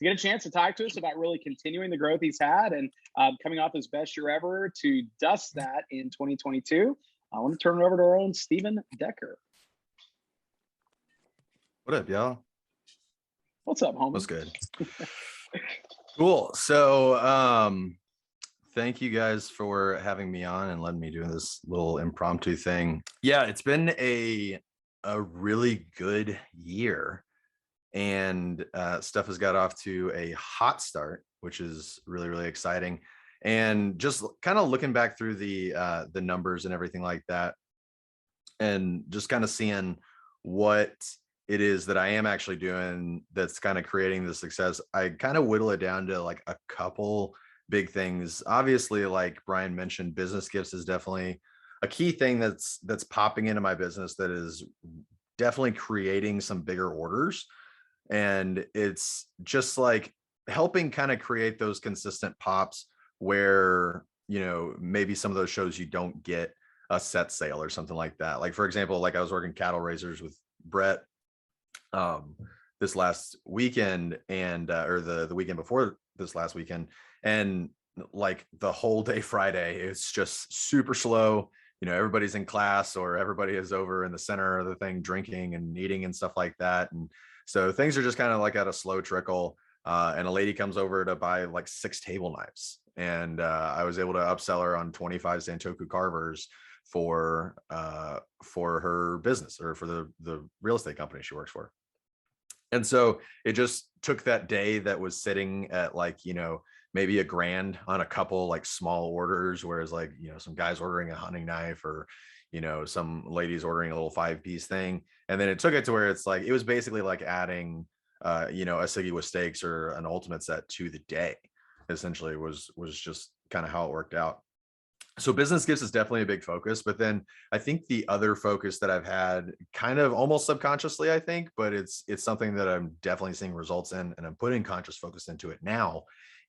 to get a chance to talk to us about really continuing the growth he's had and coming off his best year ever to dust that in 2022. I want to turn it over to our own Stephen Decker. What up, y'all? What's up, homie? What's good? Cool. So thank you guys for having me on and letting me do this little impromptu thing. Yeah, it's been a really good year, and stuff has got off to a hot start, which is really, really exciting. And just kind of looking back through the numbers and everything like that, and just kind of seeing what it is that I am actually doing that's kind of creating the success, I kind of whittle it down to like a couple big things. Obviously, like Brian mentioned, business gifts is definitely a key thing that's popping into my business that is definitely creating some bigger orders. And it's just like helping kind of create those consistent pops where, you know, maybe some of those shows you don't get a set sale or something like that. Like, for example, like I was working cattle raisers with Brett this last weekend, and or the weekend before this last weekend, and like the whole day Friday, it's just super slow. You know, everybody's in class or everybody is over in the center of the thing drinking and eating and stuff like that. And so things are just kind of like at a slow trickle. And a lady comes over to buy like 6 table knives, and I was able to upsell her on 25 Santoku carvers for her business, or for the real estate company she works for. And so it just took that day that was sitting at like, you know, maybe $1,000 on a couple like small orders, whereas like, you know, some guys ordering a hunting knife, or, you know, some ladies ordering a little 5-piece thing. And then it took it to where it's like, it was basically like adding, you know, a Siggy with steaks or an ultimate set to the day, essentially was just kind of how it worked out. So business gifts is definitely a big focus, but then I think the other focus that I've had, kind of almost subconsciously, I think, but it's something that I'm definitely seeing results in, and I'm putting conscious focus into it now,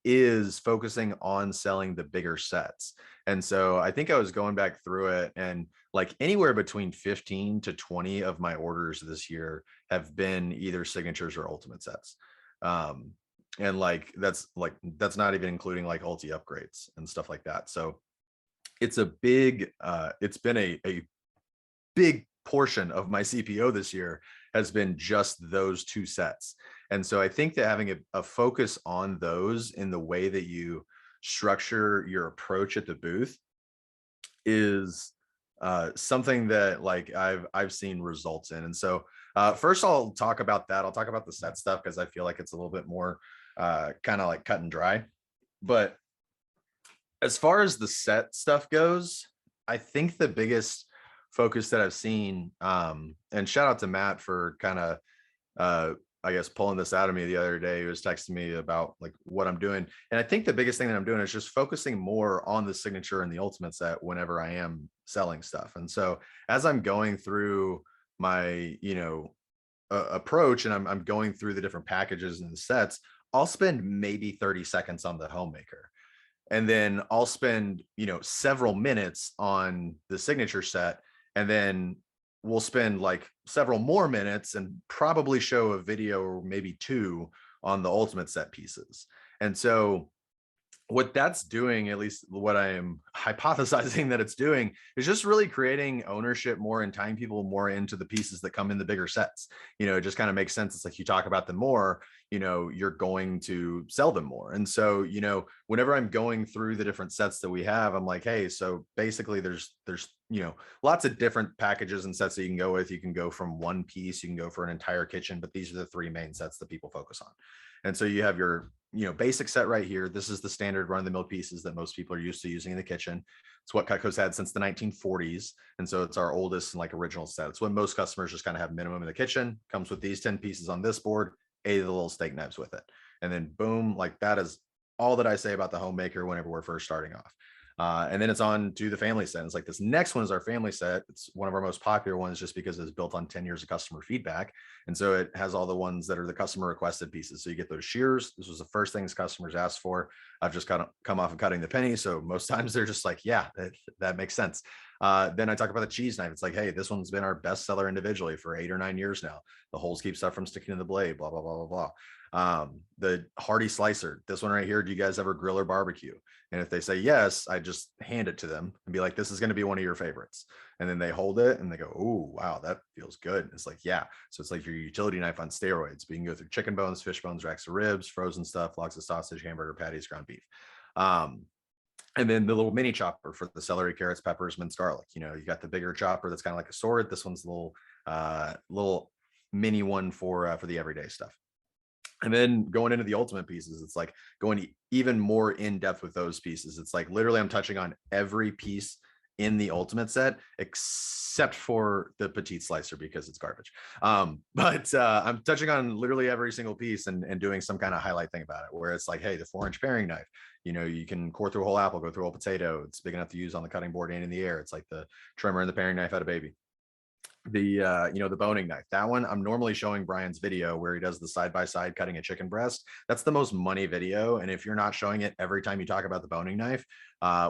is focusing on selling the bigger sets. And so I think I was going back through it, and like anywhere between 15 to 20 of my orders this year have been either signatures or ultimate sets. And like that's not even including like ulti upgrades and stuff like that. So it's a big it's been a big portion of my CPO this year has been just those 2 sets. And so I think that having a focus on those in the way that you structure your approach at the booth is something that like I've seen results in. And so first I'll talk about that. I'll talk about the set stuff because I feel like it's a little bit more kind of like cut and dry. But as far as the set stuff goes, I think the biggest focus that I've seen, and shout out to Matt for kind of, I guess, pulling this out of me the other day. He was texting me about like what I'm doing. And I think the biggest thing that I'm doing is just focusing more on the signature and the ultimate set whenever I am selling stuff. And so as I'm going through my, you know, approach, and I'm going through the different packages and the sets, I'll spend maybe 30 seconds on the homemaker. And then I'll spend, you know, several minutes on the signature set, and then we'll spend like several more minutes and probably show a video or maybe 2 on the ultimate set pieces. And so what that's doing, at least what I am hypothesizing that it's doing, is just really creating ownership more and tying people more into the pieces that come in the bigger sets. You know, it just kind of makes sense. It's like you talk about them more, you know, you're going to sell them more. And so, you know, whenever I'm going through the different sets that we have, I'm like, hey, so basically there's, you know, lots of different packages and sets that you can go with. You can go from 1 piece, you can go for an entire kitchen, but these are the 3 main sets that people focus on. And so you have your, you know, basic set right here. This is the standard run of the mill pieces that most people are used to using in the kitchen. It's what Cutco's had since the 1940s. And so it's our oldest and like original set. It's what most customers just kind of have minimum in the kitchen. Comes with these 10 pieces on this board, 8 of the little steak knives with it. And then boom, like that is all that I say about the homemaker whenever we're first starting off. And then it's on to the family set. It's like this next one is our family set. It's one of our most popular ones just because it's built on 10 years of customer feedback. And so it has all the ones that are the customer requested pieces. So you get those shears. This was the first things customers asked for. I've just kind of come off of cutting the penny. So most times they're just like, yeah, that makes sense. Then I talk about the cheese knife. It's like, hey, this one's been our best seller individually for 8 or 9 years now. The holes keep stuff from sticking to the blade, blah, blah, blah, blah, blah. The hearty slicer, this one right here, do you guys ever grill or barbecue? And if they say yes, I just hand it to them and be like, this is going to be one of your favorites. And then they hold it and they go, oh, wow, that feels good. And it's like, yeah. So it's like your utility knife on steroids, but you can go through chicken bones, fish bones, racks of ribs, frozen stuff, logs of sausage, hamburger patties, ground beef. And then the little mini chopper for the celery, carrots, peppers, minced garlic. You know, you got the bigger chopper that's kind of like a sword. This one's a little mini one for the everyday stuff. And then going into the ultimate pieces, it's like going even more in depth with those pieces. It's like literally I'm touching on every piece in the ultimate set except for the petite slicer because it's garbage. But I'm touching on literally every single piece and doing some kind of highlight thing about it, where it's like, hey, the 4-inch paring knife, you know, you can core through a whole apple, go through a whole potato. It's big enough to use on the cutting board and in the air. It's like the trimmer and the paring knife had a baby. The the boning knife, that one I'm normally showing Brian's video where he does the side-by-side cutting a chicken breast. That's the most money video, and if you're not showing it every time you talk about the boning knife,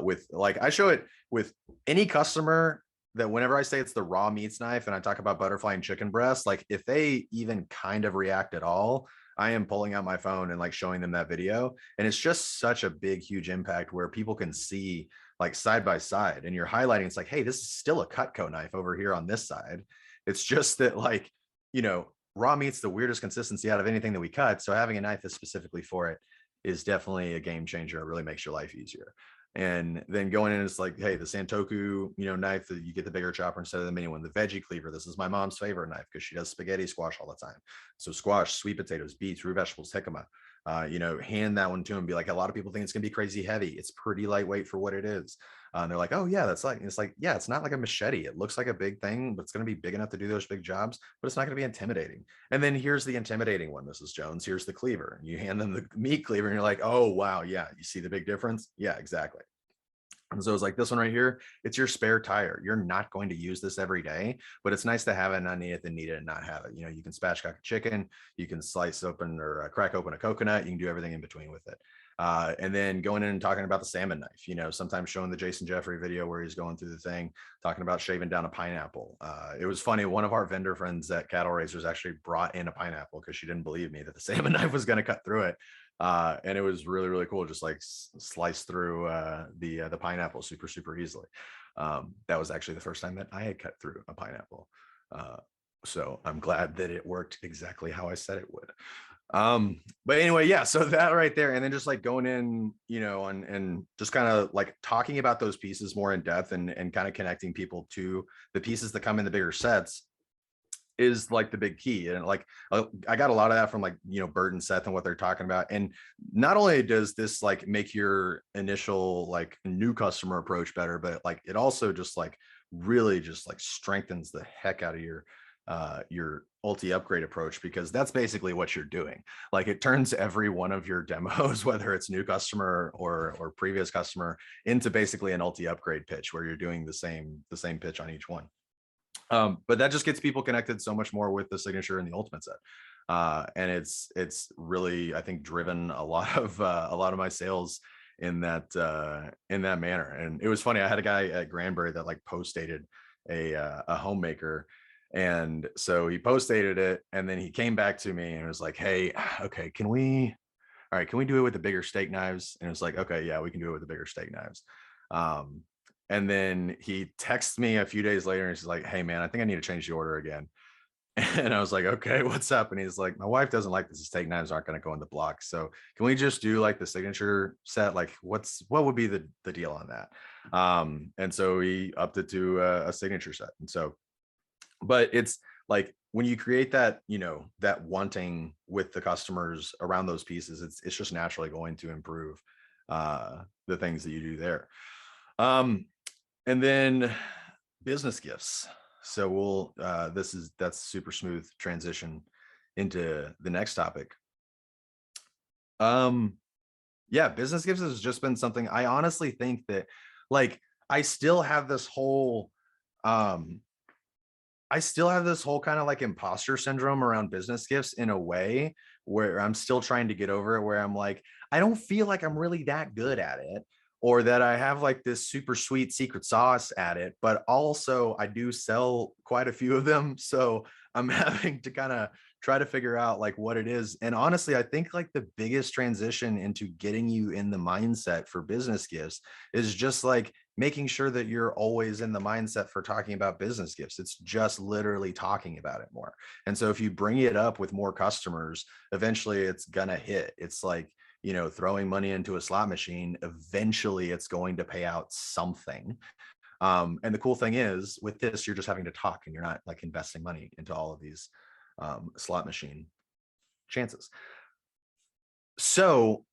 with like I show it with any customer, that whenever I say it's the raw meats knife and I talk about butterfly and chicken breast, like if they even kind of react at all, I am pulling out my phone and like showing them that video. And it's just such a big, huge impact where people can see like side by side and you're highlighting. It's like, hey, this is still a Cutco knife over here on this side. It's just that, like, you know, raw meat's the weirdest consistency out of anything that we cut. So having a knife that's specifically for it is definitely a game changer. It really makes your life easier. And then going in, it's like, hey, the Santoku, you know, knife that you get the bigger chopper instead of the mini one. The veggie cleaver. This is my mom's favorite knife because she does spaghetti squash all the time. So squash, sweet potatoes, beets, root vegetables, jicama. You know, hand that one to him. Be like, a lot of people think it's gonna be crazy heavy. It's pretty lightweight for what it is. And they're like, oh yeah, that's like, it's like, yeah, it's not like a machete. It looks like a big thing, but it's going to be big enough to do those big jobs, but it's not going to be intimidating. And then here's the intimidating one, Mrs. Jones. Here's the cleaver. You hand them the meat cleaver and you're like, oh wow, yeah, you see the big difference? Yeah, exactly. And so it's like this one right here, it's your spare tire. You're not going to use this every day, but it's nice to have it, not need it, than need it and not have it. You know, you can spatchcock a chicken, you can slice open or crack open a coconut, you can do everything in between with it. And then going in and talking about the salmon knife, you know, sometimes showing the Jason Jeffrey video where he's going through the thing, talking about shaving down a pineapple. It was funny. One of our vendor friends at Cattle Raisers actually brought in a pineapple because she didn't believe me that the salmon knife was going to cut through it. And it was really, really cool. Just like slice through the pineapple super, super easily. That was actually the first time that I had cut through a pineapple. So I'm glad that it worked exactly how I said it would. But anyway, yeah, so that right there, and then just like going in, you know, and just kind of like talking about those pieces more in depth and kind of connecting people to the pieces that come in the bigger sets is like the big key. And like I got a lot of that from like, you know, Bert and Seth and what they're talking about. And not only does this like make your initial like new customer approach better, but like it also just like really just like strengthens the heck out of your ulti upgrade approach, because that's basically what you're doing. Like it turns every one of your demos, whether it's new customer or previous customer, into basically an ulti upgrade pitch where you're doing the same pitch on each one. But that just gets people connected so much more with the signature and the ultimate set. And it's really, I think, driven a lot of my sales in that manner. And it was funny. I had a guy at Granbury that like post dated a homemaker. And so he post dated it, and then he came back to me and was like, hey, okay, can we do it with the bigger steak knives? And it was like, okay, yeah, we can do it with the bigger steak knives. And then he texts me a few days later and he's like, hey man, I think I need to change the order again. And I was like, okay, what's up? And he's like, my wife doesn't like this. The steak knives aren't going to go in the block. So can we just do like the signature set? Like what would be the deal on that? And so he upped it to a signature set. And so, but it's like when you create that, you know, that wanting with the customers around those pieces, it's just naturally going to improve the things that you do there. And then business gifts. So we'll that's super smooth transition into the next topic. Yeah, business gifts has just been something I honestly think that like I still have this whole kind of like imposter syndrome around business gifts in a way where I'm still trying to get over it, where I'm like, I don't feel like I'm really that good at it, or that I have like this super sweet secret sauce at it, but also I do sell quite a few of them. So I'm having to kind of try to figure out like what it is. And honestly, I think like the biggest transition into getting you in the mindset for business gifts is just like making sure that you're always in the mindset for talking about business gifts. It's just literally talking about it more. And so if you bring it up with more customers, eventually it's gonna hit. It's like, you know, throwing money into a slot machine, eventually it's going to pay out something. And the cool thing is with this, you're just having to talk and you're not like investing money into all of these slot machine chances. So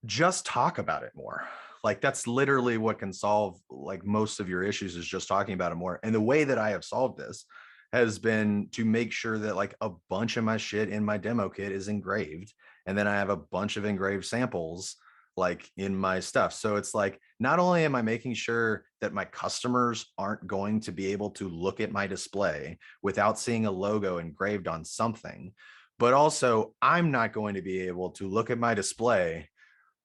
just talk about it more. Like that's literally what can solve like most of your issues, is just talking about it more. And the way that I have solved this has been to make sure that like a bunch of my shit in my demo kit is engraved. And then I have a bunch of engraved samples like in my stuff. So it's like, not only am I making sure that my customers aren't going to be able to look at my display without seeing a logo engraved on something, but also I'm not going to be able to look at my display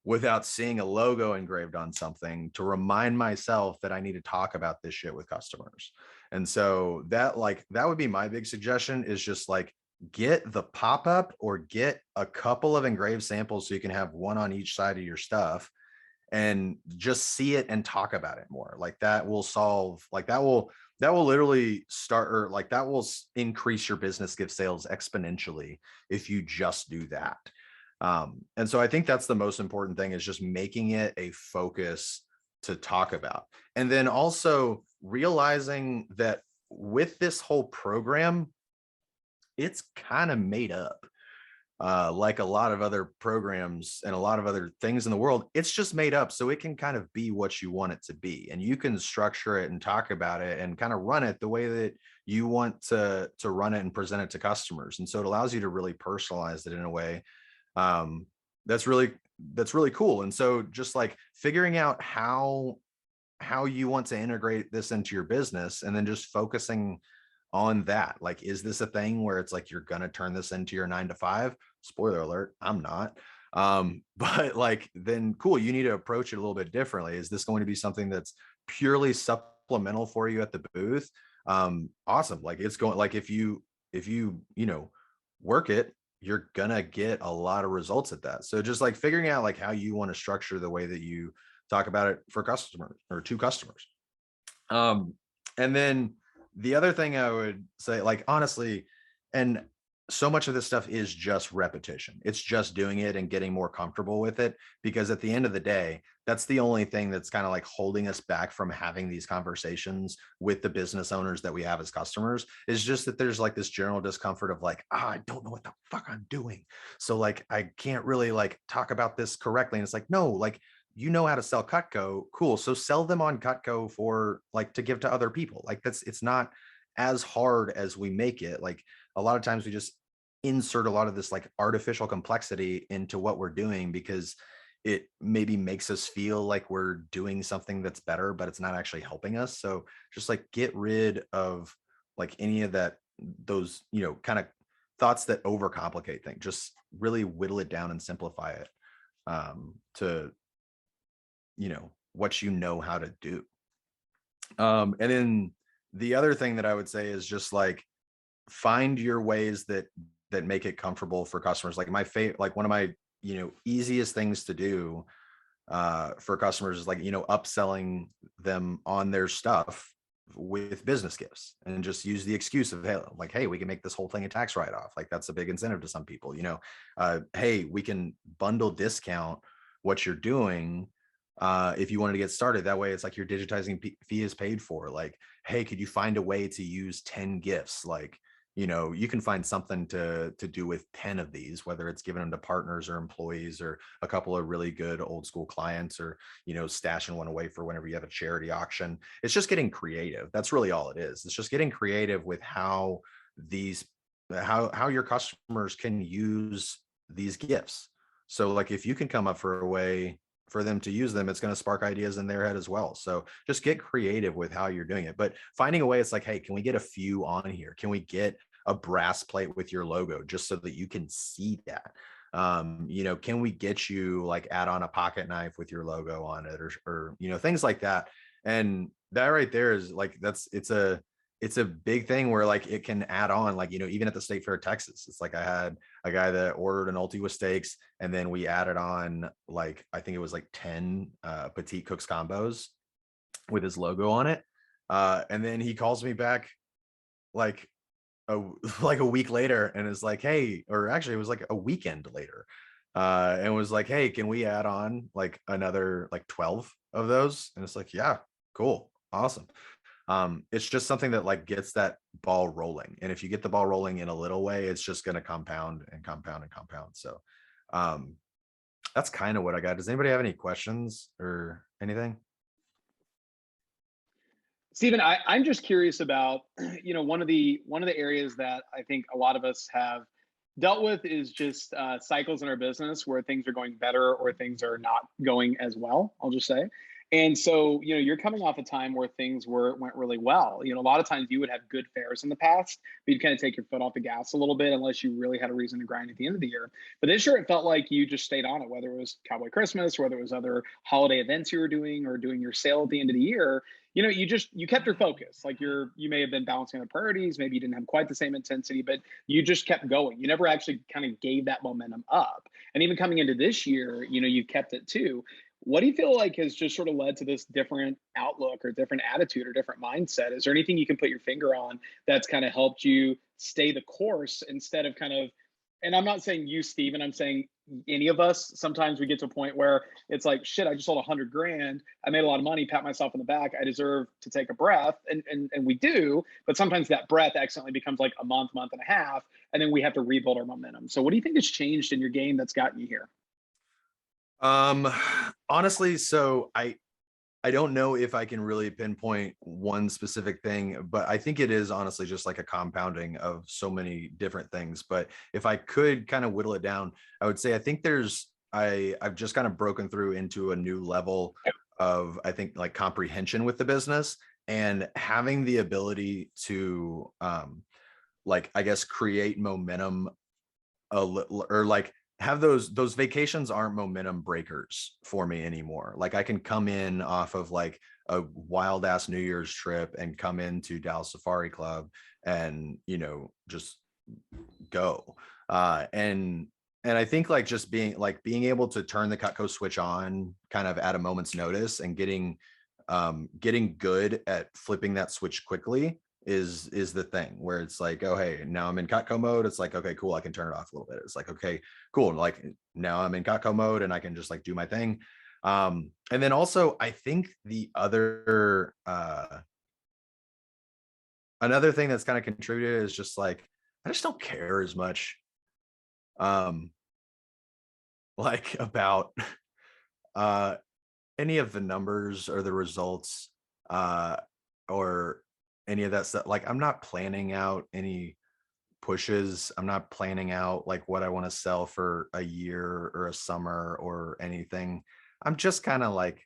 without seeing a logo engraved on something to remind myself that I need to talk about this shit with customers. And so that like, that would be my big suggestion, is just like get the pop-up or get a couple of engraved samples so you can have one on each side of your stuff and just see it and talk about it more. Like that will solve, like that will literally start, or like that will increase your business gift sales exponentially if you just do that. And so I think that's the most important thing, is just making it a focus to talk about. And then also realizing that with this whole program, it's kind of made up. Like a lot of other programs and a lot of other things in the world, it's just made up so it can kind of be what you want it to be. And you can structure it and talk about it and kind of run it the way that you want to run it and present it to customers. And so it allows you to really personalize it in a way um, that's really cool. And so just like figuring out how you want to integrate this into your business, and then just focusing on that. Like, is this a thing where it's like you're gonna turn this into your 9 to 5? Spoiler alert, I'm not. But like, then cool, you need to approach it a little bit differently. Is this going to be something that's purely supplemental for you at the booth? Awesome. Like it's going, like if you you know work it, you're gonna get a lot of results at that. So just like figuring out like how you want to structure the way that you talk about it for customers or to customers. And then the other thing I would say, like honestly, and so much of this stuff is just repetition. It's just doing it and getting more comfortable with it, because at the end of the day, that's the only thing that's kind of like holding us back from having these conversations with the business owners that we have as customers, is just that there's like this general discomfort of like, I don't know what the fuck I'm doing. So like, I can't really like talk about this correctly. And it's like, no, like, you know how to sell Cutco, cool. So sell them on Cutco for like to give to other people. Like it's not as hard as we make it. Like a lot of times we just insert a lot of this like artificial complexity into what we're doing because it maybe makes us feel like we're doing something that's better, but it's not actually helping us. So just like get rid of like any of that, those, kind of thoughts that overcomplicate things. Just really whittle it down and simplify it to what you know how to do. And then the other thing that I would say is just like find your ways that make it comfortable for customers. Like my favorite, like one of my easiest things to do for customers is like upselling them on their stuff with business gifts, and just use the excuse of, hey, we can make this whole thing a tax write-off. Like that's a big incentive to some people. Hey, we can bundle discount what you're doing if you wanted to get started. That way it's like your digitizing fee is paid for. Like, hey, could you find a way to use 10 gifts? Like, you can find something to do with 10 of these, whether it's giving them to partners or employees or a couple of really good old school clients, or stashing one away for whenever you have a charity auction. It's just getting creative. That's really all it is. It's just getting creative with how your customers can use these gifts. So like if you can come up for a way for them to use them, it's going to spark ideas in their head as well. So just get creative with how you're doing it, but finding a way. It's like, hey, can we get a few on here? Can we get a brass plate with your logo just so that you can see that? Can we get you like add on a pocket knife with your logo on it, or things like that? And that right there is like, it's it's a big thing where like it can add on, like, you know, even at the State Fair of Texas, it's like I had a guy that ordered an ulti with steaks, and then we added on like, I think it was like 10 petite cooks combos with his logo on it. And then he calls me back like a like a week later and is like, hey, or actually it was like a weekend later, and was like, hey, can we add on like another like 12 of those? And it's like, yeah, cool, awesome. It's just something that like gets that ball rolling, and if you get the ball rolling in a little way, it's just going to compound and compound and compound. So that's kind of what I got. Does anybody have any questions or anything? Stephen, I'm just curious about, one of the areas that I think a lot of us have dealt with is just cycles in our business where things are going better or things are not going as well, I'll just say. And so, you're coming off a time where things went really well. A lot of times you would have good fairs in the past, but you'd kind of take your foot off the gas a little bit unless you really had a reason to grind at the end of the year. But this year it felt like you just stayed on it, whether it was Cowboy Christmas, whether it was other holiday events you were doing or doing your sale at the end of the year. You kept your focus. Like you may have been balancing the priorities, maybe you didn't have quite the same intensity, but you just kept going. You never actually kind of gave that momentum up. And even coming into this year, you kept it too. What do you feel like has just sort of led to this different outlook or different attitude or different mindset? Is there anything you can put your finger on that's kind of helped you stay the course instead of kind of, and I'm not saying you, Steven, I'm saying any of us, sometimes we get to a point where it's like, shit, I just sold 100 grand. I made a lot of money, pat myself in the back. I deserve to take a breath. And we do, but sometimes that breath accidentally becomes like a month and a half, and then we have to rebuild our momentum. So what do you think has changed in your game that's gotten you here? Honestly, so I don't know if I can really pinpoint one specific thing, but I think it is honestly just like a compounding of so many different things. But if I could kind of whittle it down, I would say I think I've just kind of broken through into a new level of, I think, like comprehension with the business, and having the ability to like, I guess, create momentum a little, or like have those vacations aren't momentum breakers for me anymore. Like I can come in off of like a wild ass New Year's trip and come into Dallas Safari Club and, just go. And I think like just being able to turn the Cutco switch on kind of at a moment's notice, and getting good at flipping that switch quickly is the thing, where it's like, oh, hey, now I'm in Cutco mode. It's like, okay, cool, I can turn it off a little bit. It's like, okay, cool, like now I'm in Cutco mode and I can just like do my thing. And then also I think the other another thing that's kind of contributed is just like, I just don't care as much um like about uh any of the numbers or the results, uh or any of that stuff. Like I'm not planning out any pushes. I'm not planning out like what I want to sell for a year or a summer or anything. I'm just kind of like,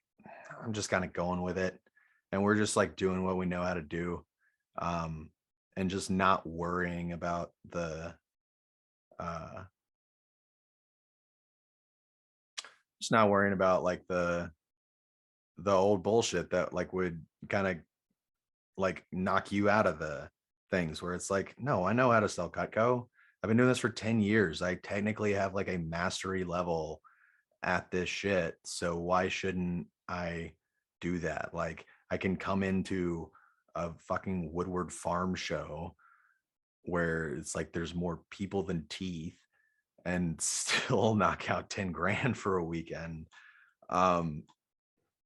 I'm just kind of going with it, and we're just like doing what we know how to do, um and just not worrying about the uh just not worrying about like the old bullshit that like would kind of like knock you out of the things, where it's like, no, I know how to sell Cutco. I've been doing this for 10 years. I technically have like a mastery level at this shit. So why shouldn't I do that? Like I can come into a fucking Woodward Farm show where it's like there's more people than teeth, and still knock out 10 grand for a weekend. Um,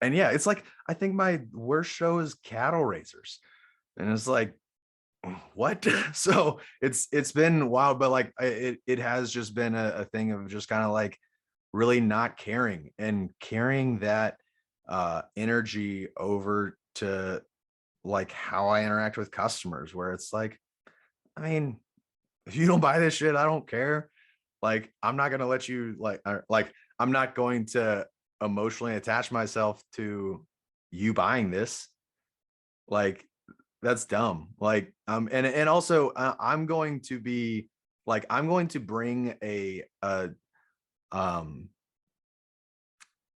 and yeah, it's like, I think my worst show is cattle raisers. And it's like, what? So it's been wild, but like it has just been a thing of just kind of like really not caring, and carrying that energy over to like how I interact with customers, where it's like, I mean, if you don't buy this shit, I don't care. Like I'm not gonna let you like I'm not going to emotionally attach myself to you buying this. Like that's dumb. Like and also I'm going to be like, I'm going to bring um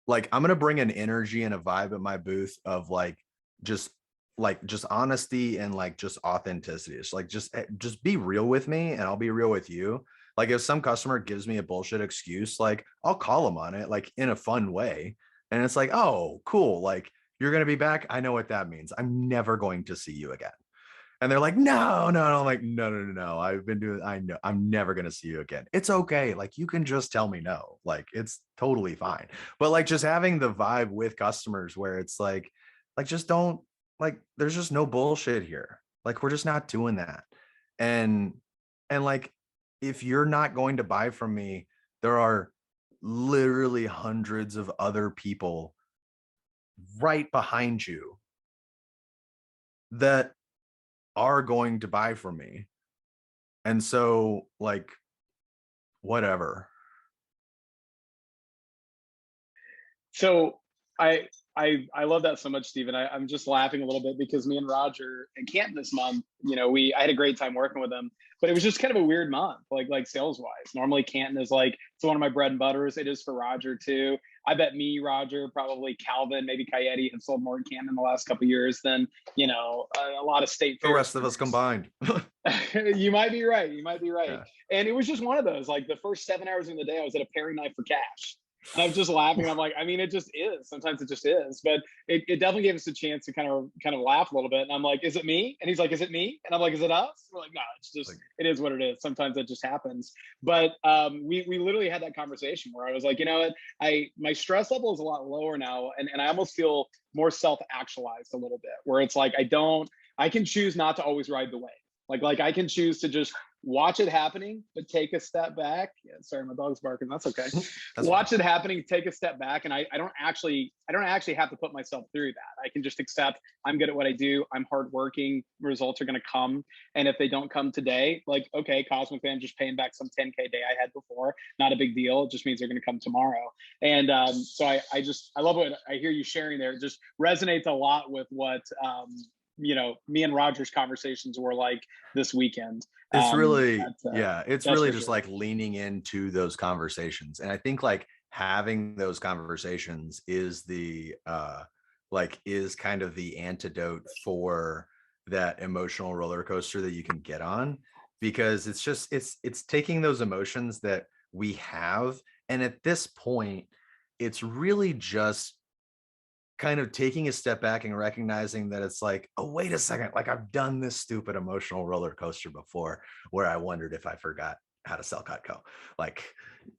like I'm going to bring an energy and a vibe at my booth of like just like just honesty and like just authenticity. It's like just be real with me and I'll be real with you. Like if some customer gives me a bullshit excuse, like I'll call them on it like in a fun way. And it's like, oh, cool. Like you're gonna be back. I know what that means. I'm never going to see you again. And they're like, no, no, no. I'm like, no, no, no, no. I've been doing, I know I'm never gonna see you again. It's okay. Like you can just tell me no. Like it's totally fine. But like just having the vibe with customers where it's like just don't like there's just no bullshit here. Like we're just not doing that. And and like if you're not going to buy from me, there are literally hundreds of other people right behind you that are going to buy from me. And so like whatever. So I love that so much, Stephen. I'm just laughing a little bit because me and Roger in Canton this month, I had a great time working with him, but it was just kind of a weird month, like sales wise. Normally Canton is like it's one of my bread and butters. It is for Roger too. I bet me, Roger, probably Calvin, maybe Coyote have sold more in Canton in the last couple of years than a lot of state The fair rest of us spinners. combined. You might be right. You might be right. Yeah. And it was just one of those. Like the first 7 hours in the day, I was at a paring knife for cash. And I was just laughing. I'm like, I mean, it just is. Sometimes it just is. But it definitely gave us a chance to kind of laugh a little bit. And I'm like, is it me? And he's like, is it me? And I'm like, is it us? We're like, no, it's just Like, it is what it is. Sometimes it just happens. But we literally had that conversation where I was like, you know what? My stress level is a lot lower now, and I almost feel more self-actualized a little bit, where it's like I can choose not to always ride the wave. Like I can choose to just watch it happening, but take a step back. Yeah, sorry, my dog's barking. That's okay. that's fine. Watch it happening, take a step back, and I don't actually have to put myself through that. I can just accept I'm good at what I do. I'm hardworking. Results are going to come, and if they don't come today, like okay, Cosmic Fan just paying back some 10K day I had before. Not a big deal. It just means they're going to come tomorrow. And so I love what I hear you sharing there. It just resonates a lot with what me and Roger's conversations were like this weekend. It's really, That's yeah, it's that's really for just sure. like leaning into those conversations. And I think like having those conversations is is kind of the antidote for that emotional roller coaster that you can get on, because it's taking those emotions that we have. And at this point, it's really just kind of taking a step back and recognizing that it's like, oh, wait a second, like I've done this stupid emotional roller coaster before where I wondered if I forgot how to sell Cutco. Like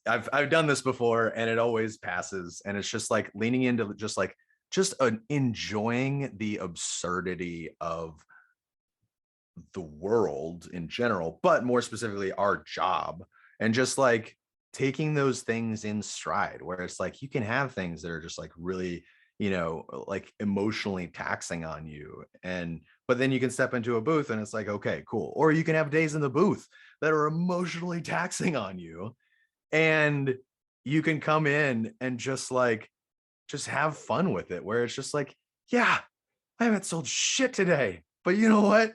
I've done this before and it always passes. And it's just like leaning into just enjoying the absurdity of the world in general, but more specifically our job, and just like taking those things in stride where it's like you can have things that are just like really like emotionally taxing on you, and but then you can step into a booth and it's like okay, cool. Or you can have days in the booth that are emotionally taxing on you, and you can come in and just have fun with it, where it's just like, yeah, I haven't sold shit today, but you know what,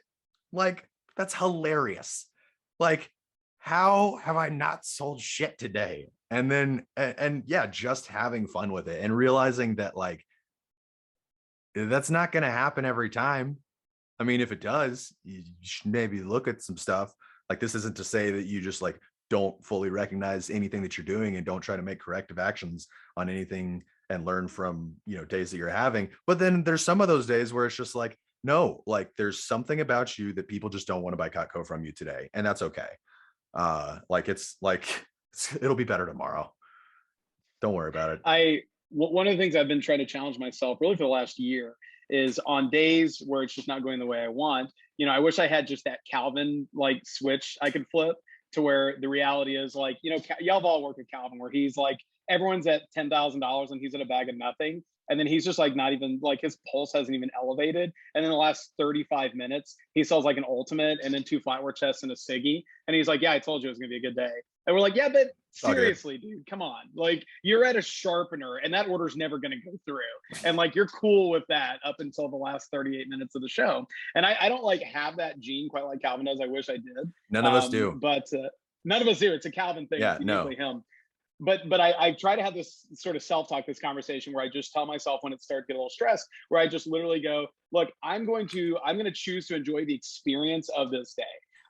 like, that's hilarious. Like, how have I not sold shit today? And then, and yeah, just having fun with it and realizing that, like, that's not going to happen every time. I mean, if it does, you should maybe look at some stuff. Like, this isn't to say that you just like don't fully recognize anything that you're doing and don't try to make corrective actions on anything and learn from, days that you're having. But then there's some of those days where it's just like, no, like there's something about you that people just don't want to buy Cutco from you today. And that's okay. Like it'll be better tomorrow. Don't worry about it. One of the things I've been trying to challenge myself really for the last year is on days where it's just not going the way I want. I wish I had just that Calvin like switch I could flip to where the reality is like, y'all have all worked with Calvin where he's like, everyone's at $10,000 and he's in a bag of nothing. And then he's just like not even like his pulse hasn't even elevated. And in the last 35 minutes, he sells like an ultimate and then two flatware chests and a Siggy. And he's like, yeah, I told you it was gonna be a good day. And we're like, yeah, but All good. seriously, dude, come on. Like you're at a sharpener and that order's never going to go through. And like you're cool with that up until the last 38 minutes of the show. And I don't like have that gene quite like Calvin does. I wish I did. None of us do. But none of us do. It's a Calvin thing. Yeah, It's uniquely no. him. but I try to have this sort of self-talk, this conversation where I just tell myself when it starts to get a little stressed, where I just literally go, look, I'm going to choose to enjoy the experience of this day.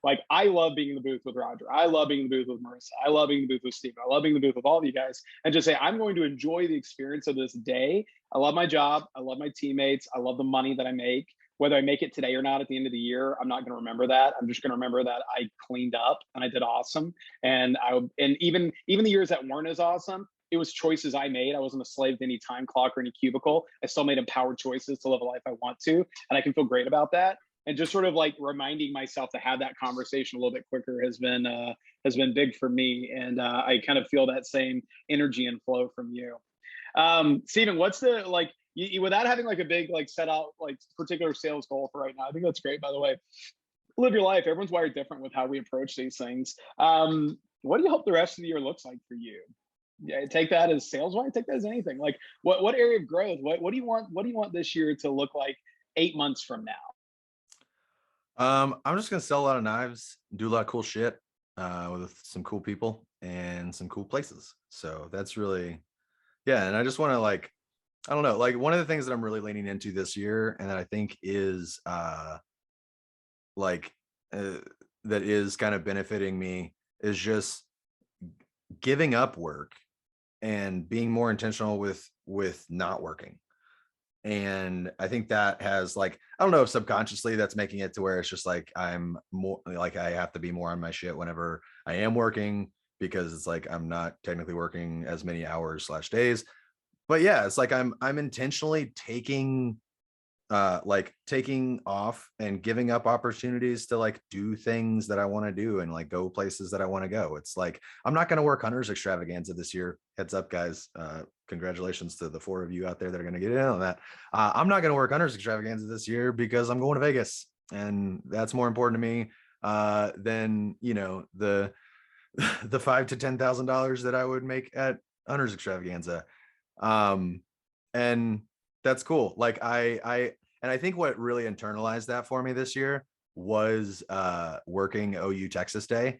Like, I love being in the booth with Roger. I love being in the booth with Marissa. I love being in the booth with Steve. I love being in the booth with all of you guys. And just say, I'm going to enjoy the experience of this day. I love my job. I love my teammates. I love the money that I make. Whether I make it today or not at the end of the year, I'm not going to remember that. I'm just going to remember that I cleaned up and I did awesome. And even the years that weren't as awesome, it was choices I made. I wasn't a slave to any time clock or any cubicle. I still made empowered choices to live a life I want to, and I can feel great about that. And just sort of like reminding myself to have that conversation a little bit quicker has been big for me. And I kind of feel that same energy and flow from you. Steven, what's the, like, without having like a big, like, set out like particular sales goal for right now? I think that's great, by the way. Live your life. Everyone's wired different with how we approach these things. What do you hope the rest of the year looks like for you? Yeah, take that as sales wise, take that as anything. Like, what area of growth, what do you want this year to look like 8 months from now? I'm just gonna sell a lot of knives, do a lot of cool shit with some cool people and some cool places. So that's really, yeah. And I just want to, like, I don't know, like, one of the things that I'm really leaning into this year, and that I think is like that is kind of benefiting me, is just giving up work and being more intentional with not working. And I think that has, like, I don't know if subconsciously that's making it to where it's just like I'm more like I have to be more on my shit whenever I am working, because it's like I'm not technically working as many hours slash days. But yeah, it's like I'm intentionally taking like taking off and giving up opportunities to, like, do things that I want to do and, like, go places that I want to go. It's like, I'm not going to work Hunters Extravaganza this year. Heads up, guys. Congratulations to the 4 of you out there that are going to get in on that. I'm not going to work Hunters Extravaganza this year because I'm going to Vegas, and that's more important to me than, you know, the the $5,000 to $10,000 that I would make at Hunters Extravaganza. And that's cool. Like, and I think what really internalized that for me this year was working OU Texas Day.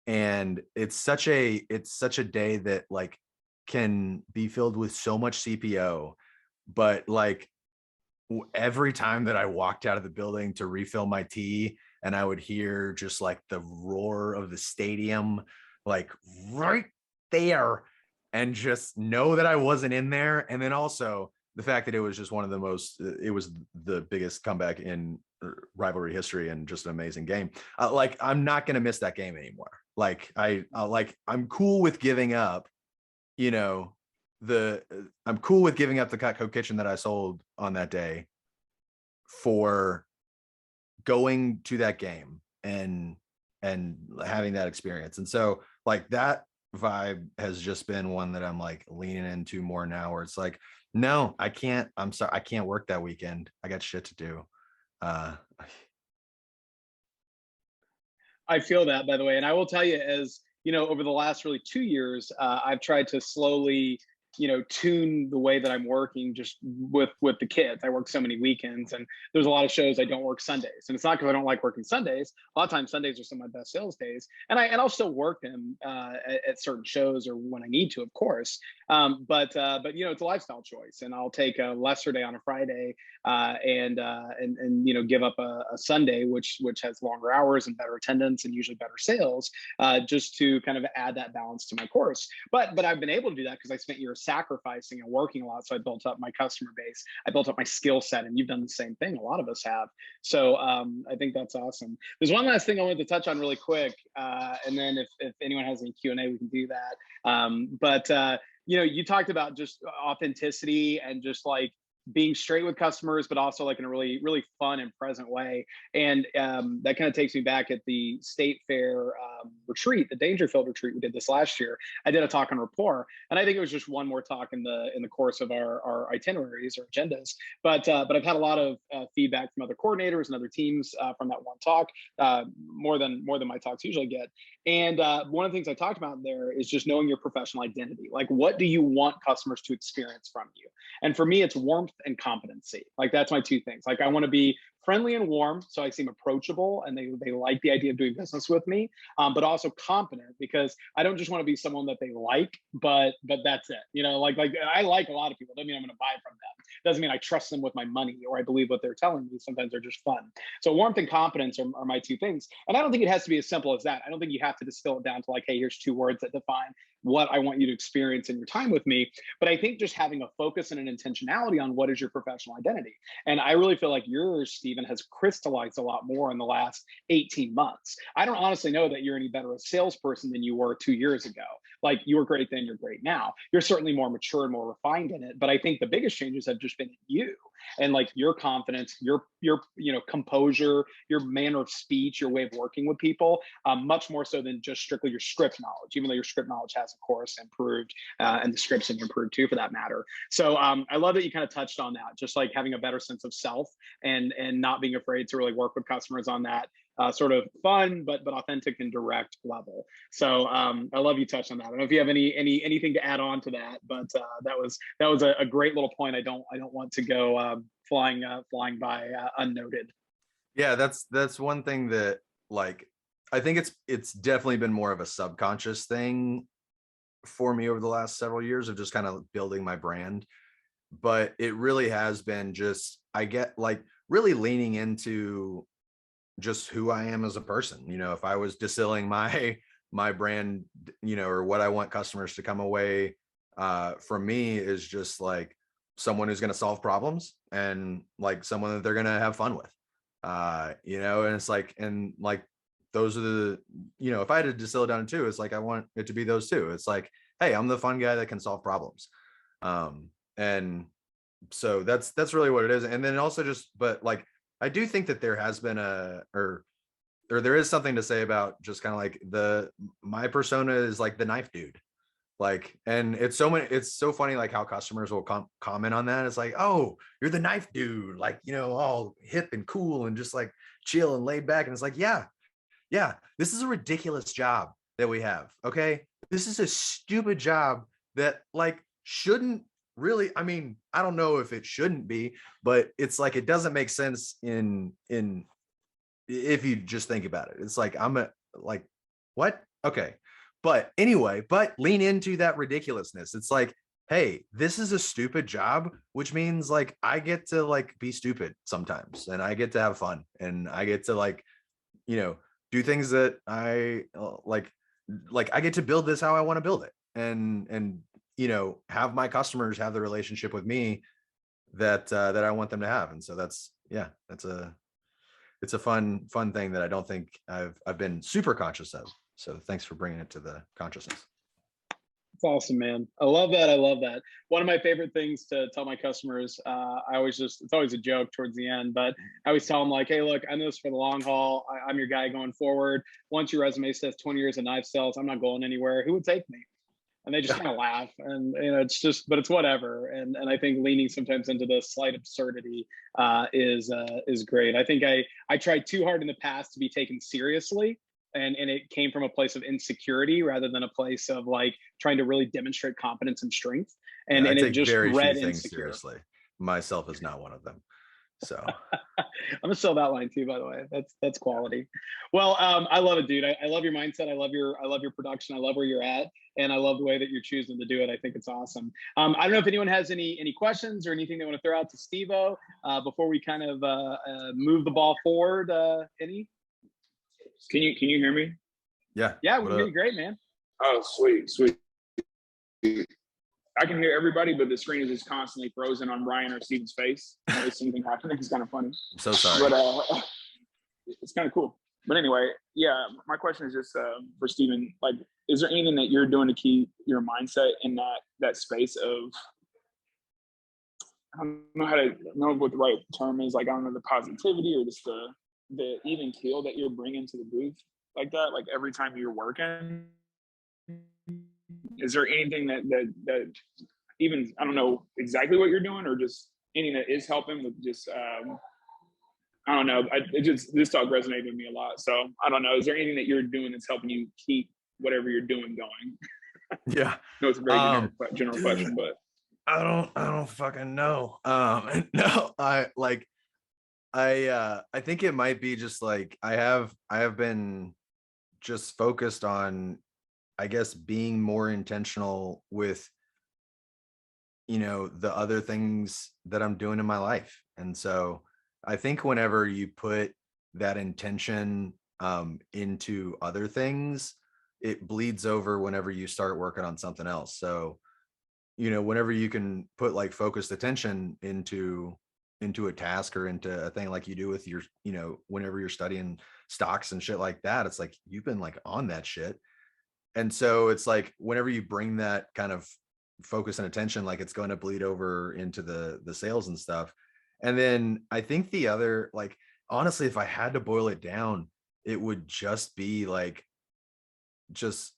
And it's such a day that, like, can be filled with so much CPO, but, like, every time that I walked out of the building to refill my tea, and I would hear just, like, the roar of the stadium, like, right there, and just know that I wasn't in there. And then also the fact that it was just one of the most, it was the biggest comeback in rivalry history, and just an amazing game. Like, I'm not going to miss that game anymore. Like, I'm cool with giving up, you know, I'm cool with giving up the Cutco kitchen that I sold on that day for going to that game and having that experience. And so, like, that vibe has just been one that I'm, like, leaning into more now, where it's like, no, I can't, I'm sorry, I can't work that weekend. I got shit to do. I feel that, by the way. And I will tell you, as you know, over the last really 2 years, I've tried to slowly, tune the way that I'm working just with the kids. I work so many weekends, and there's a lot of shows I don't work Sundays. And it's not because I don't like working Sundays. A lot of times Sundays are some of my best sales days, and I'll still work them at certain shows or when I need to, of course. But it's a lifestyle choice, and I'll take a lesser day on a Friday and give up a Sunday, which has longer hours and better attendance and usually better sales, just to kind of add that balance to my course. But I've been able to do that because I spent years sacrificing and working a lot. So I built up my customer base, I built up my skill set, and you've done the same thing. A lot of us have. So I think that's awesome. There's one last thing I wanted to touch on really quick, and then if anyone has any Q&A, we can do that. You talked about just authenticity and just, like, being straight with customers, but also, like, in a really, really fun and present way. And that kind of takes me back at the State Fair retreat, the Dangerfield retreat we did this last year. I did a talk on rapport, and I think it was just one more talk in the course of our itineraries or agendas. But I've had a lot of feedback from other coordinators and other teams from that one talk, more than my talks usually get. And one of the things I talked about there is just knowing your professional identity. Like, what do you want customers to experience from you? And for me, it's warmth and competency. Like, that's my two things. Like, I want to be friendly and warm, so I seem approachable, and they like the idea of doing business with me. But also competent, because I don't just want to be someone that they like, but that's it. Like I like a lot of people. Doesn't mean I'm going to buy from them. Doesn't mean I trust them with my money or I believe what they're telling me. Sometimes they're just fun. So warmth and competence are my two things. And I don't think it has to be as simple as that. I don't think you have to distill it down to like, hey, here's two words that define what I want you to experience in your time with me. But I think just having a focus and an intentionality on what is your professional identity. And I really feel like yours, Stephen, has crystallized a lot more in the last 18 months. I don't honestly know that you're any better a salesperson than you were 2 years ago. Like, you were great then, you're great now. You're certainly more mature and more refined in it. But I think the biggest changes have just been in you, and like your confidence, your composure, your manner of speech, your way of working with people, much more so than just strictly your script knowledge, even though your script knowledge has, of course, improved, and the scripts have improved too, for that matter. So I love that you kind of touched on that, just like having a better sense of self, and not being afraid to really work with customers on that sort of fun but authentic and direct level. So I love you touched on that. I don't know if you have anything to add on to that, but that was a great little point. I don't want to go flying by unnoted. Yeah, that's one thing that, like, I think it's definitely been more of a subconscious thing for me over the last several years of just kind of building my brand. But it really has been just, I get like really leaning into just who I am as a person. If I was distilling my brand, or what I want customers to come away from me, is just like someone who's going to solve problems, and like someone that they're going to have fun with. And it's like, and like, those are the, if I had to distill it down to two, it's like, I want it to be those two. It's like, hey, I'm the fun guy that can solve problems. And so that's really what it is. And then also just, but like, I do think that there has been or there is something to say about just kind of like my persona is like the knife dude. Like, and it's so funny, like how customers will comment on that. It's like, oh, you're the knife dude, like, all hip and cool and just like chill and laid back. And it's like, yeah, this is a ridiculous job that we have. Okay. This is a stupid job that like shouldn't really, I mean, I don't know if it shouldn't be, but it's like, it doesn't make sense in if you just think about it. It's like, like, what? Okay. But anyway, but lean into that ridiculousness. It's like, hey, this is a stupid job, which means like I get to like be stupid sometimes, and I get to have fun, and I get to like, do things that I like I get to build this how I want to build it, and have my customers have the relationship with me that I want them to have. And so it's a fun thing that I don't think I've been super conscious of. So thanks for bringing it to the consciousness. It's awesome, man. I love that. I love that. One of my favorite things to tell my customers, it's always a joke towards the end, but I always tell them like, hey, look, I'm in this for the long haul. I'm your guy going forward. Once your resume says 20 years of knife sales, I'm not going anywhere. Who would take me? And they just kind of laugh, and it's just, but it's whatever. And I think leaning sometimes into the slight absurdity is great. I think I tried too hard in the past to be taken seriously, and it came from a place of insecurity rather than a place of like trying to really demonstrate competence and strength. And I it take just very few read things insecure. seriously. Myself is not one of them. So I'm gonna sell that line too, by the way. That's quality. Well, I love it, dude. I love your mindset. I love your production. I love where you're at, and I love the way that you're choosing to do it. I think it's awesome. I don't know if anyone has any questions or anything they want to throw out to Steve-O before we kind of move the ball forward. Any? Can you hear me? Yeah. Yeah, we can hear you great, man. Oh, sweet. I can hear everybody, but the screen is just constantly frozen on Ryan or Steven's face. There's something happening. It's kind of funny. I'm so sorry. But it's kind of cool. But anyway, yeah, my question is just for Steven. Like, is there anything that you're doing to keep your mindset in that space of, I don't know what the right term is. Like, I don't know, the positivity or just the even keel that you're bringing to the booth like that. Like every time you're working. Is there anything that even, I don't know exactly what you're doing, or just anything that is helping with just, I don't know. This talk resonated with me a lot. So I don't know. Is there anything that you're doing that's helping you keep whatever you're doing going? Yeah. No, it's a very general question, but I don't fucking know. No, I like, I think it might be just like I have been just focused on, I guess, being more intentional with, the other things that I'm doing in my life. And so I think whenever you put that intention into other things, it bleeds over whenever you start working on something else. So, whenever you can put like focused attention into a task or into a thing like you do with your, whenever you're studying stocks and shit like that, it's like you've been like on that shit. And so it's like whenever you bring that kind of focus and attention, like it's going to bleed over into the sales and stuff. And then I think the other, like, honestly, if I had to boil it down, it would just be like, just,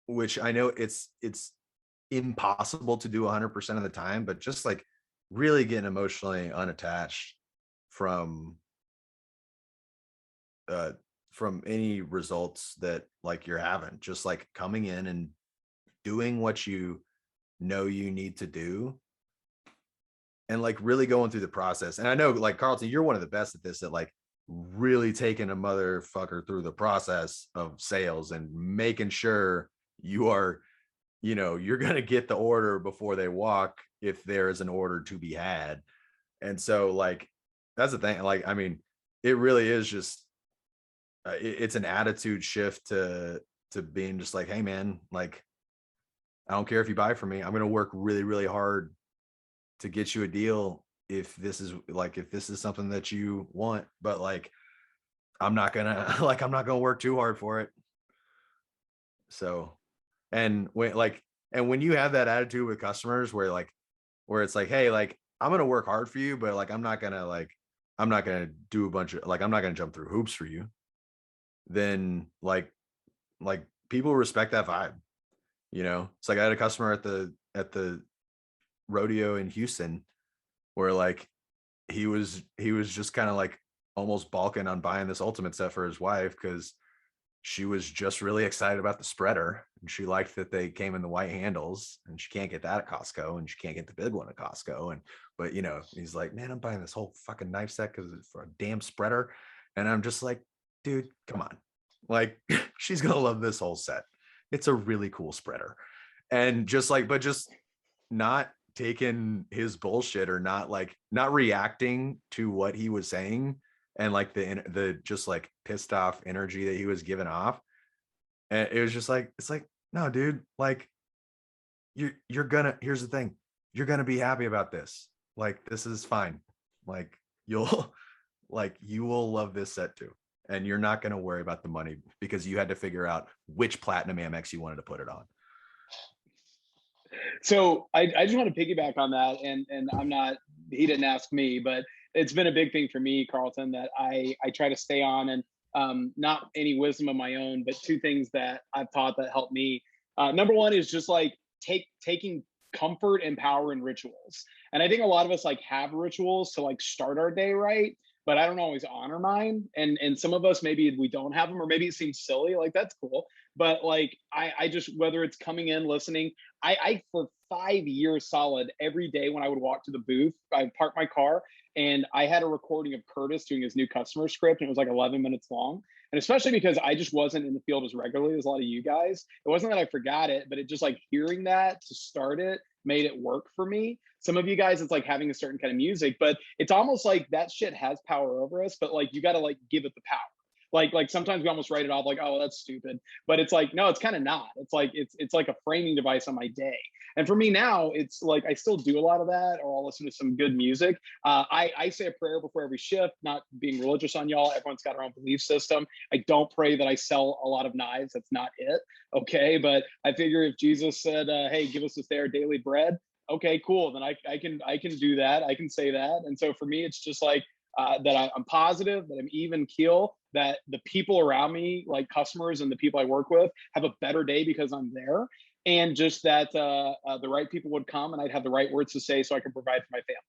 which I know it's impossible to do 100% of the time, but just like really getting emotionally unattached from uh from any results that like you're having, just like coming in and doing what you know you need to do, and like really going through the process. And I know, like, Carlton, you're one of the best at this, at like really taking a motherfucker through the process of sales and making sure you are, you're going to get the order before they walk if there is an order to be had. And so like that's the thing, like, I mean, it really is just it's an attitude shift to being just like, hey man, like, I don't care if you buy from me, I'm going to work really really hard to get you a deal if this is like, if this is something that you want, but like I'm not gonna like, I'm not gonna work too hard for it. So, and when you have that attitude with customers where like, where it's like, hey, like, I'm gonna work hard for you, but like I'm not gonna do a bunch of like, I'm not gonna jump through hoops for you, then like people respect that vibe. It's like I had a customer at the rodeo in Houston where like he was just kind of like almost balking on buying this ultimate set for his wife because she was just really excited about the spreader and she liked that they came in the white handles, and she can't get that at Costco and she can't get the big one at Costco. And but he's like, man, I'm buying this whole fucking knife set because it's for a damn spreader. And I'm just like, dude, come on. Like, she's gonna love this whole set. It's a really cool spreader. And just like, but just not taking his bullshit, or not reacting to what he was saying, and like the just like pissed off energy that he was giving off. And it was just like, it's like, no dude, like, you're gonna, here's the thing, you're gonna be happy about this, like this is fine, like you'll like you will love this set too, and you're not gonna worry about the money because you had to figure out which platinum Amex you wanted to put it on. So I just want to piggyback on that, and I'm not, he didn't ask me, but it's been a big thing for me, Carlton, that I try to stay on, and not any wisdom of my own, but two things that I've taught that help me. Number one is just like taking comfort and power in rituals. And I think a lot of us like have rituals to like start our day right, but I don't always honor mine. And some of us, maybe we don't have them, or maybe it seems silly, like that's cool. But like I just, whether it's coming in, listening, I for 5 years solid, every day when I would walk to the booth, I parked my car and I had a recording of Curtis doing his new customer script, and it was like 11 minutes long. And especially because I just wasn't in the field as regularly as a lot of you guys, it wasn't that I forgot it, but it just like hearing that to start it made it work for me. Some of you guys, it's like having a certain kind of music, but it's almost like that shit has power over us, but like you got to like give it the power. Like sometimes we almost write it off like, oh, that's stupid. But it's like, no, it's kind of not. It's like it's like a framing device on my day. And for me now, it's like I still do a lot of that, or I'll listen to some good music. I say a prayer before every shift, not being religious on y'all. Everyone's got their own belief system. I don't pray that I sell a lot of knives. That's not it. Okay. But I figure if Jesus said, hey, give us this day our daily bread. Okay, cool. Then I can do that. I can say that. And so for me, it's just like that I'm positive, that I'm even keel, that the people around me, like customers and the people I work with, have a better day because I'm there. And just that the right people would come and I'd have the right words to say so I can provide for my family.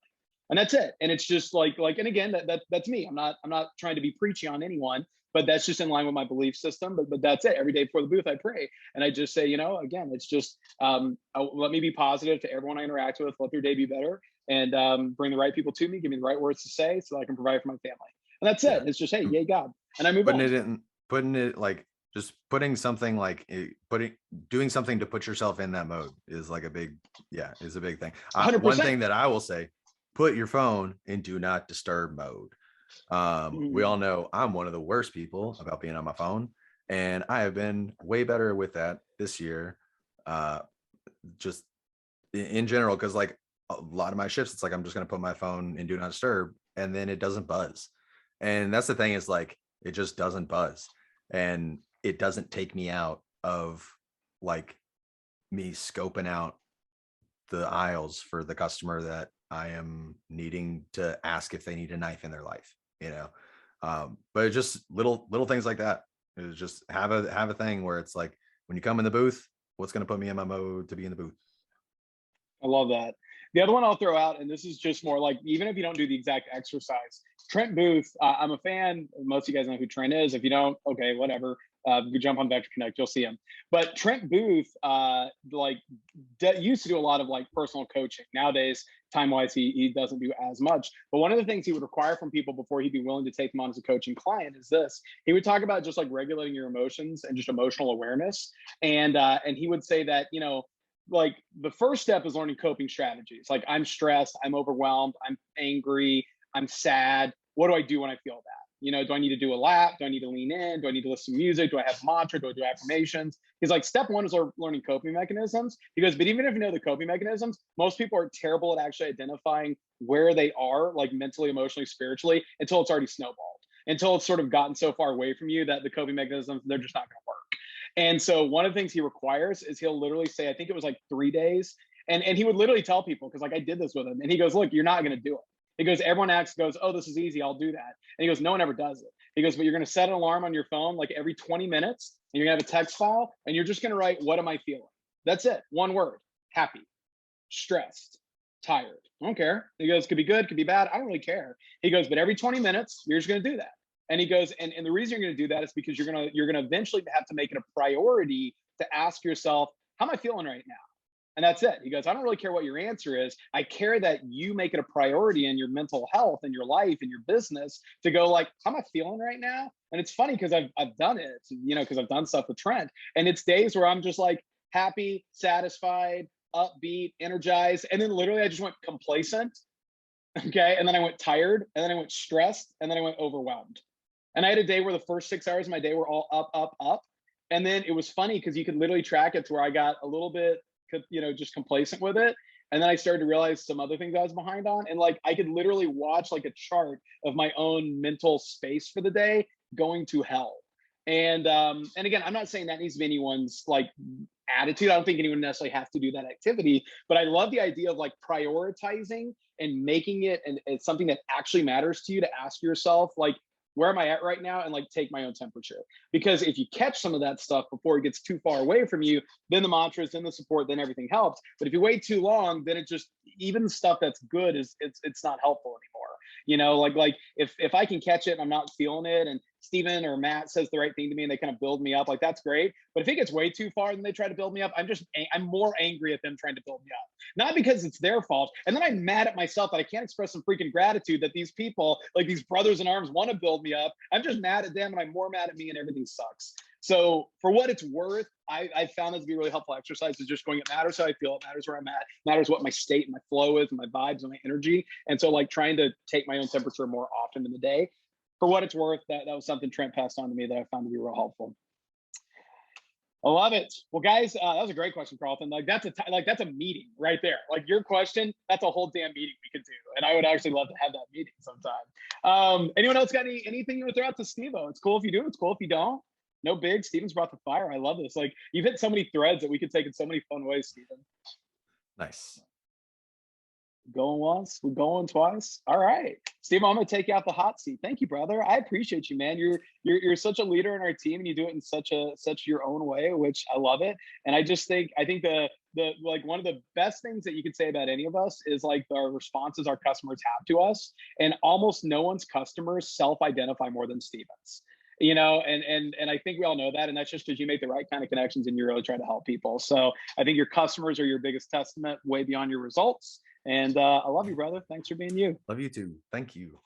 And that's it. And it's just like, and again, that's me. I'm not trying to be preachy on anyone, but that's just in line with my belief system. But that's it. Every day before the booth, I pray, and I just say, again, it's just let me be positive to everyone I interact with. Let their day be better, and bring the right people to me. Give me the right words to say so that I can provide for my family. And that's Yeah. it. It's just, hey, yay God, and I move Putting on. it in, putting it like just putting something like doing something to put yourself in that mode is like a big, is a big thing. One 100%. thing that I will say, put your phone in do not disturb mode. We all know I'm one of the worst people about being on my phone, and I have been way better with that this year. Just in general, because like a lot of my shifts, it's like I'm just gonna put my phone in do not disturb, and then it doesn't buzz. And that's the thing, is like it just doesn't buzz, and it doesn't take me out of like me scoping out the aisles for the customer that I am needing to ask if they need a knife in their life. But it's just little things like that. It's just have a thing where it's like, when you come in the booth, what's going to put me in my mode to be in the booth? I love that. The other one I'll throw out, and this is just more like, even if you don't do the exact exercise, Trent Booth, I'm a fan. Most of you guys know who Trent is. If you don't, okay, whatever. You jump on Vector Connect, you'll see him. But Trent Booth, used to do a lot of like personal coaching. Nowadays, time-wise, he doesn't do as much. But one of the things he would require from people before he'd be willing to take them on as a coaching client is this. He would talk about just like regulating your emotions and just emotional awareness. And he would say that, like the first step is learning coping strategies. Like, I'm stressed, I'm overwhelmed, I'm angry, I'm sad. What do I do when I feel that? Do I need to do a lap? Do I need to lean in? Do I need to listen to music? Do I have mantra? Do I do affirmations? He's like, step one is learning coping mechanisms. He goes, but even if you know the coping mechanisms, most people are terrible at actually identifying where they are, like mentally, emotionally, spiritually, until it's already snowballed, until it's sort of gotten so far away from you that the coping mechanisms, they're just not going to work. And so one of the things he requires is he'll literally say, I think it was like 3 days. And he would literally tell people, because like I did this with him, and he goes, look, you're not going to do it. He goes, everyone goes, oh, this is easy, I'll do that. And he goes, no one ever does it. He goes, but you're going to set an alarm on your phone like every 20 minutes, and you're going to have a text file, and you're just going to write, what am I feeling? That's it. One word: happy, stressed, tired. I don't care. He goes, could be good, could be bad. I don't really care. He goes, but every 20 minutes, you're just going to do that. And he goes, and the reason you're going to do that is because you're going to eventually have to make it a priority to ask yourself, how am I feeling right now? And that's it. He goes, I don't really care what your answer is. I care that you make it a priority in your mental health and your life and your business to go like, how am I feeling right now? And it's funny because I've done it, because I've done stuff with Trent, and it's days where I'm just like happy, satisfied, upbeat, energized. And then literally I just went complacent. Okay. And then I went tired, and then I went stressed, and then I went overwhelmed. And I had a day where the first 6 hours of my day were all up, up, up. And then it was funny because you could literally track it to where I got a little bit, just complacent with it. And then I started to realize some other things I was behind on. And like, I could literally watch like a chart of my own mental space for the day going to hell. And again, I'm not saying that needs to be anyone's like attitude. I don't think anyone necessarily has to do that activity, but I love the idea of like prioritizing and making it, and it's something that actually matters to you, to ask yourself, like, where am I at right now? And like take my own temperature. Because if you catch some of that stuff before it gets too far away from you, then the mantras, then the support, then everything helps. But if you wait too long, then it just, even stuff that's good it's not helpful anymore. Like if I can catch it and I'm not feeling it, and Steven or Matt says the right thing to me and they kind of build me up, like that's great. But if it gets way too far and they try to build me up, I'm more angry at them trying to build me up. Not because it's their fault. And then I'm mad at myself that I can't express some freaking gratitude that these people, like these brothers in arms, want to build me up. I'm just mad at them, and I'm more mad at me, and everything sucks. So for what it's worth, I found it to be a really helpful exercise. Is just going, it matters how I feel, it matters where I'm at, it matters what my state and my flow is, and my vibes and my energy. And so like trying to take my own temperature more often in the day. For what it's worth, that was something Trent passed on to me that I found to be real helpful. I love it. Well, guys, that was a great question, Carlton. Like that's a meeting right there. Like your question, that's a whole damn meeting we could do, and I would actually love to have that meeting sometime. Anyone else got anything you would throw out to Steve-O? It's cool if you do. It's cool if you don't. No big. Steven's brought the fire. I love this. Like you've hit so many threads that we could take in so many fun ways, Steven. Nice. Going once, we're going twice. All right, Steve, I'm gonna take you out the hot seat. Thank you, brother. I appreciate you, man. You're such a leader in our team, and you do it in such your own way, which I love it. And I think the like one of the best things that you could say about any of us is like the responses our customers have to us. And almost no one's customers self-identify more than Steven's. and I think we all know that, and that's just because you make the right kind of connections and you really try to help people. So I think your customers are your biggest testament, way beyond your results. And I love you, brother. Thanks for being you. Love you too. Thank you.